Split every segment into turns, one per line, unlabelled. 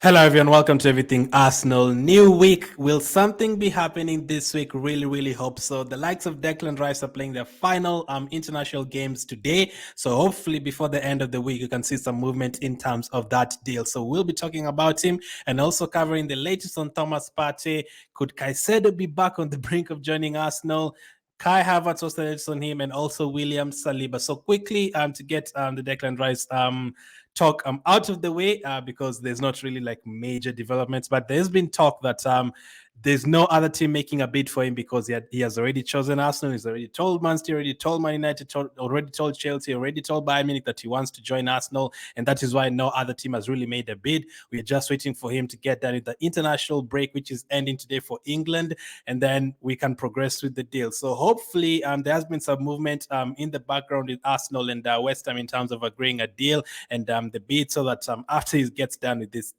Hello, everyone. Welcome to Everything Arsenal. New week. Will something be happening this week? Really hope so. The likes of Declan Rice are playing their final international games today. So hopefully before the end of the week, you can see some movement in terms of that deal. So we'll be talking about him and also covering the latest on Thomas Partey. Could CAICEDO be back on the brink of joining Arsenal? Kai Havertz was the latest on him, and also William Saliba. So quickly to get the Declan Rice talk out of the way because there's not really like major developments, but there's been talk that there's no other team making a bid for him because he has already chosen Arsenal. He's already told Man City, already told Man United, already told Chelsea, already told Bayern Munich that he wants to join Arsenal, and that is why no other team has really made a bid. We're just waiting for him to get done with the international break, which is ending today for England, and then we can progress with the deal. So hopefully there has been some movement in the background with Arsenal and West Ham in terms of agreeing a deal and the bid, so that after he gets done with this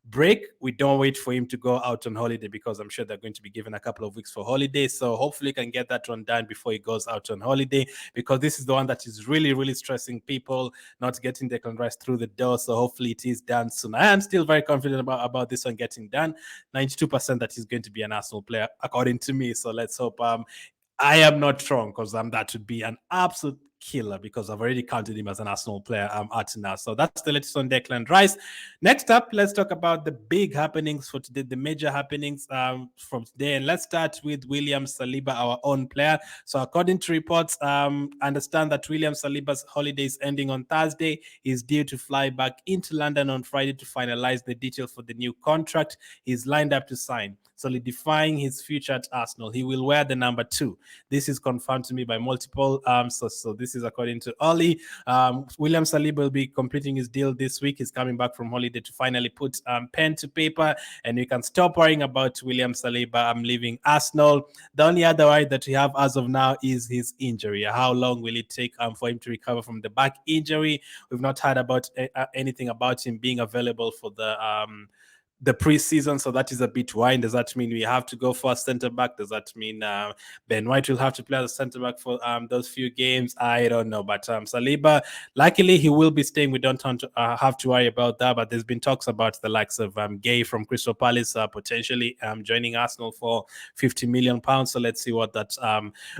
break, we don't wait for him to go out on holiday, because I'm sure they're going to be given a couple of weeks for holiday. So hopefully can get that one done before he goes out on holiday, because this is the one that is really stressing people, not getting Declan Rice through the door. So hopefully it is done soon. I am still very confident about this one getting done. 92% that he's going to be an Arsenal player, according to me. So let's hope I am not wrong, because that would be an absolute killer, because I've already counted him as an Arsenal player up to now. So that's the latest on Declan Rice. Next up, let's talk about the big happenings for today, the major happenings from today. And let's start with William Saliba, our own player. So according to reports, understand that William Saliba's holiday is ending on Thursday. He's due to fly back into London on Friday to finalize the details for the new contract he's lined up to sign, solidifying his future at Arsenal. He will wear the number 2. This is confirmed to me by multiple. So this is according to Oli. William Saliba will be completing his deal this week. He's coming back from holiday to finally put pen to paper, and we can stop worrying about William Saliba. I'm leaving Arsenal. The only other worry that we have as of now is his injury. How long will it take for him to recover from the back injury? We've not heard about anything about him being available for the preseason, so that is a bit wide. Does that mean we have to go for a centre back? Does that mean Ben White will have to play as a centre back for those few games? I don't know. But Saliba, luckily he will be staying. We don't have to worry about that. But there's been talks about the likes of Gay from Crystal Palace potentially joining Arsenal for £50 million. So let's see what that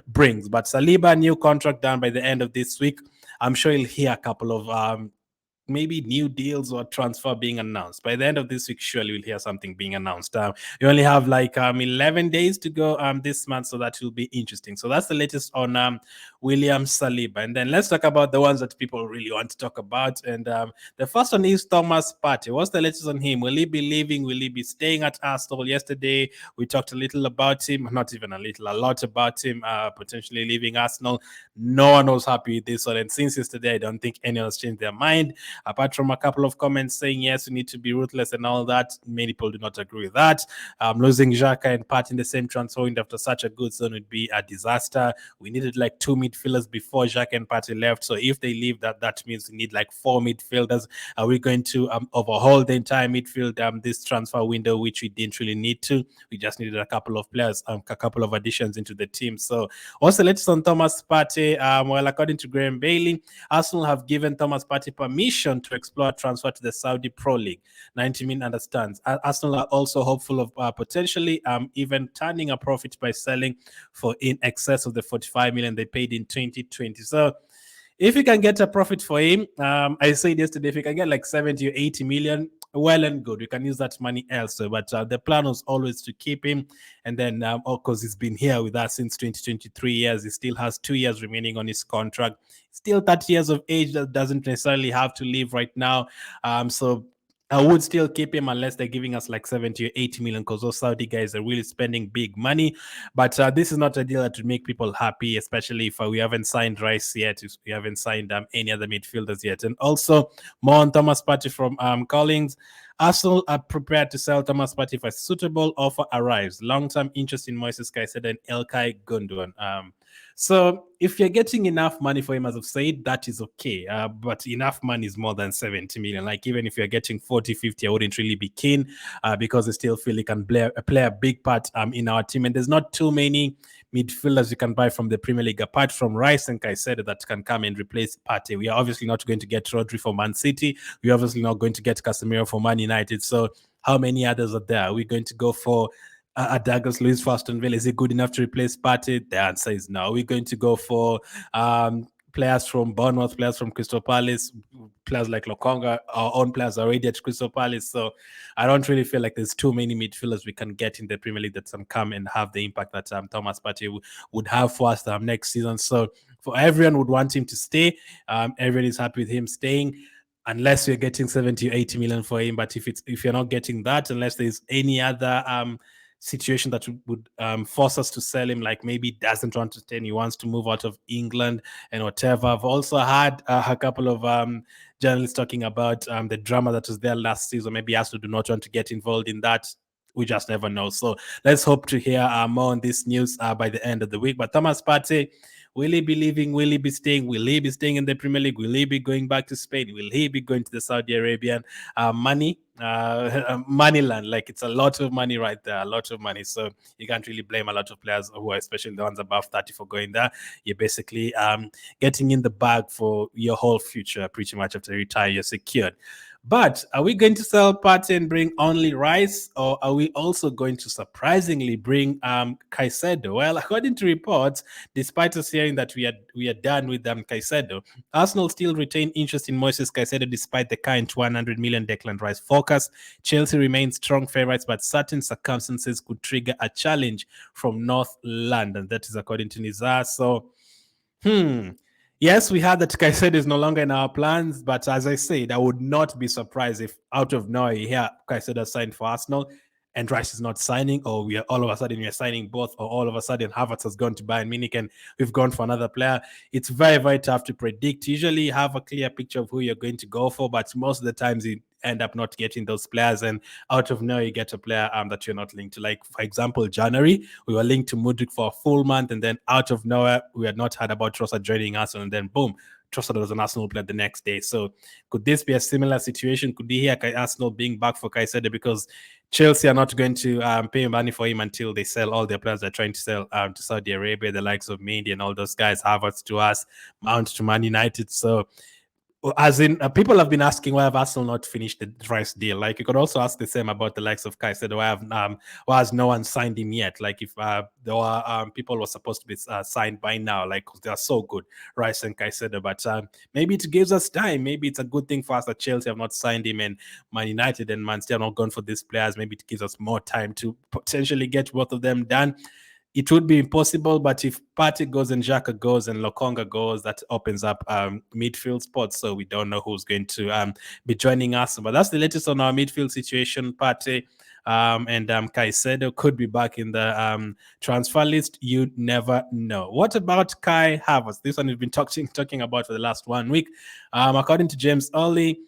brings. But Saliba, new contract done by the end of this week. I'm sure he'll hear a couple of maybe new deals or transfer being announced. By the end of this week, surely we'll hear something being announced. We only have like 11 days to go this month, so that will be interesting. So that's the latest on William Saliba. And then let's talk about the ones that people really want to talk about. And the first one is Thomas Partey. What's the latest on him? Will he be leaving? Will he be staying at Arsenal? Yesterday, we talked a little about him, not even a little, a lot about him potentially leaving Arsenal. No one was happy with this one. And since yesterday, I don't think anyone has changed their mind. Apart from a couple of comments saying, yes, we need to be ruthless and all that, many people do not agree with that. Losing Xhaka and Partey in the same transfer window after such a good zone would be a disaster. We needed like 2 midfielders before Xhaka and Partey left. So if they leave, that means we need like 4 midfielders. Are we going to overhaul the entire midfield this transfer window, which we didn't really need to? We just needed a couple of players, a couple of additions into the team. So what's the latest on Thomas Partey? Well, according to Graham Bailey, Arsenal have given Thomas Partey permission to explore transfer to the Saudi Pro League. 90 Min understands. Arsenal are also hopeful of potentially even turning a profit by selling for in excess of the 45 million they paid in 2020. So if you can get a profit for him, I said yesterday, if you can get like 70 or 80 million, well and good. We can use that money elsewhere. But the plan was always to keep him. And then, of course, he's been here with us since 2023 years. He still has 2 years remaining on his contract. Still 30 years of age, that doesn't necessarily have to leave right now. So I would still keep him unless they're giving us like 70 or 80 million, because those Saudi guys are really spending big money. But this is not a deal that would make people happy, especially if we haven't signed Rice yet, if we haven't signed any other midfielders yet. And also, more on Thomas Partey from Collins. Arsenal are prepared to sell Thomas Partey if a suitable offer arrives. Long-term interest in Moises Caicedo and Ilkay Gundogan. So if you're getting enough money for him, as I've said, that is okay. But enough money is more than 70 million. Like even if you're getting 40, 50, I wouldn't really be keen because I still feel he can play a big part in our team. And there's not too many midfielders you can buy from the Premier League apart from Rice and Caicedo that can come and replace Partey. We are obviously not going to get Rodri for Man City. We're obviously not going to get Casemiro for Man United. So how many others are there? Are we going to go for Douglas Luiz for Aston Villa? Is he good enough to replace Partey? The answer is no. Are we going to go for players from Bournemouth, players from Crystal Palace, players like Lokonga? Our own players are already at Crystal Palace. So I don't really feel like there's too many midfielders we can get in the Premier League that come and have the impact that Thomas Partey would have for us next season. So for everyone would want him to stay. Everyone is happy with him staying, unless you're getting 70 or 80 million for him. But if you're not getting that, unless there's any other situation that would force us to sell him, like maybe he doesn't want to stay and he wants to move out of England and whatever. I've also had a couple of journalists talking about the drama that was there last season. Maybe Arsenal do not want to get involved in that. We just never know. So let's hope to hear more on this news by the end of the week. But Thomas Partey, will he be leaving? Will he be staying? Will he be staying in the Premier League? Will he be going back to Spain? Will he be going to the Saudi Arabian money land? Like, it's a lot of money right there, a lot of money. So you can't really blame a lot of players who are, especially the ones above 30, for going there. You're basically getting in the bag for your whole future. Pretty much after you retire, you're secured. But are we going to sell Partey and bring only Rice, or are we also going to surprisingly bring Caicedo? Well, according to reports, despite us hearing that we are done with Caicedo, Arsenal still retain interest in Moises Caicedo despite the current 100 million Declan Rice forecast. Chelsea remains strong favourites, but certain circumstances could trigger a challenge from North London. That is according to Nizar. So, yes, we heard that Caicedo is no longer in our plans, but as I said, I would not be surprised if out of nowhere you hear Caicedo signed for Arsenal and Rice is not signing, or we are all of a sudden we are signing both, or all of a sudden Havertz has gone to Bayern Munich and we've gone for another player. It's very, very tough to predict. Usually you have a clear picture of who you're going to go for, but most of the times you end up not getting those players, and out of nowhere you get a player that you're not linked to. Like, for example, January we were linked to Mudryk for a full month, and then out of nowhere we had not heard about Trossard joining us, and then boom, Trossard was an Arsenal player the next day. So could this be a similar situation? Could we hear Arsenal being back for Caicedo, because Chelsea are not going to pay money for him until they sell all their players they're trying to sell to Saudi Arabia, the likes of Mendy and all those guys, Havertz to us, Mount to Man United. So as in, people have been asking why have Arsenal not finished the Rice deal. Like, you could also ask the same about the likes of Caicedo. Why has no one signed him yet? Like, if there were people were supposed to be signed by now, like, they are so good, Rice and Caicedo. But maybe it gives us time. Maybe it's a good thing for us that Chelsea have not signed him, and Man United and Man City have not gone for these players. Maybe it gives us more time to potentially get both of them done. It would be impossible, but if Partey goes and Xhaka goes and Lokonga goes, that opens up midfield spots. So we don't know who's going to be joining us. But that's the latest on our midfield situation. Partey and Caicedo could be back in the transfer list. You never know. What about Kai Havertz? This one we've been talking about for the last 1 week. According to James Early,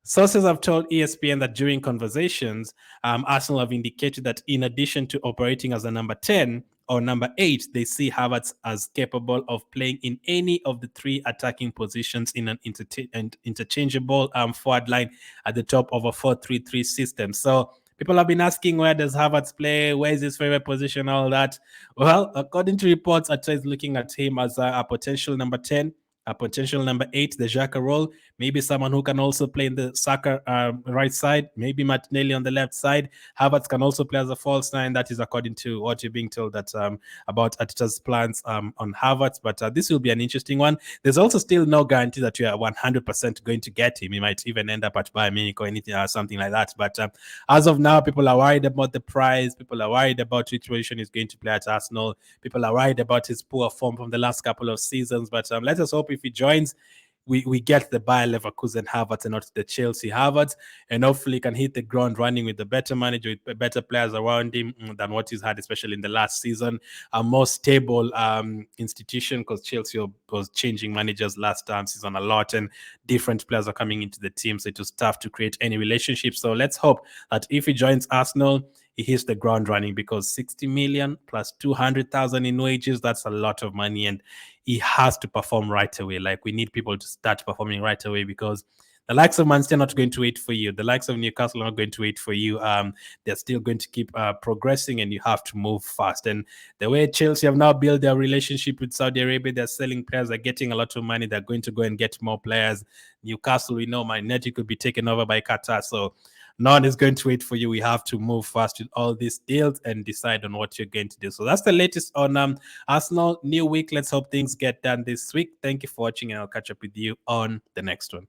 sources have told ESPN that during conversations, Arsenal have indicated that in addition to operating as a number 10 or number 8, they see Havertz as capable of playing in any of the 3 attacking positions in an interchangeable forward line at the top of a 4-3-3 system. So people have been asking, where does Havertz play? Where is his favorite position? All that. Well, according to reports, Arteta is looking at him as a potential number 10, a potential number 8, the Xhaka role, maybe someone who can also play in the Saka right side, maybe Martinelli on the left side. Havertz can also play as a false 9. That is according to what you're being told that about Arteta's plans on Havertz. But this will be an interesting one. There's also still no guarantee that you are 100% going to get him. He might even end up at Bayern Munich or anything or something like that. But as of now, people are worried about the price. People are worried about which position he's going to play at Arsenal. People are worried about his poor form from the last couple of seasons. But let us hope if he joins, we get the Bayer Leverkusen Havertz and not the Chelsea Havertz, and hopefully can hit the ground running with the better manager, with better players around him than what he's had, especially in the last season. A more stable institution, because Chelsea was changing managers last season a lot, and different players are coming into the team, so it was tough to create any relationship. So let's hope that if he joins Arsenal, he hits the ground running, because 60 million plus 200,000 in wages, that's a lot of money, and he has to perform right away. Like, we need people to start performing right away, because The likes of Manchester are not going to wait for you. The likes of Newcastle are not going to wait for you. They're still going to keep progressing, and you have to move fast. And the way Chelsea have now built their relationship with Saudi Arabia, they're selling players, they're getting a lot of money, they're going to go and get more players. Newcastle, we know Man United could be taken over by Qatar, so no one is going to wait for you. We have to move fast with all these deals and decide on what you're going to do. So that's the latest on Arsenal. New week. Let's hope things get done this week. Thank you for watching, and I'll catch up with you on the next one.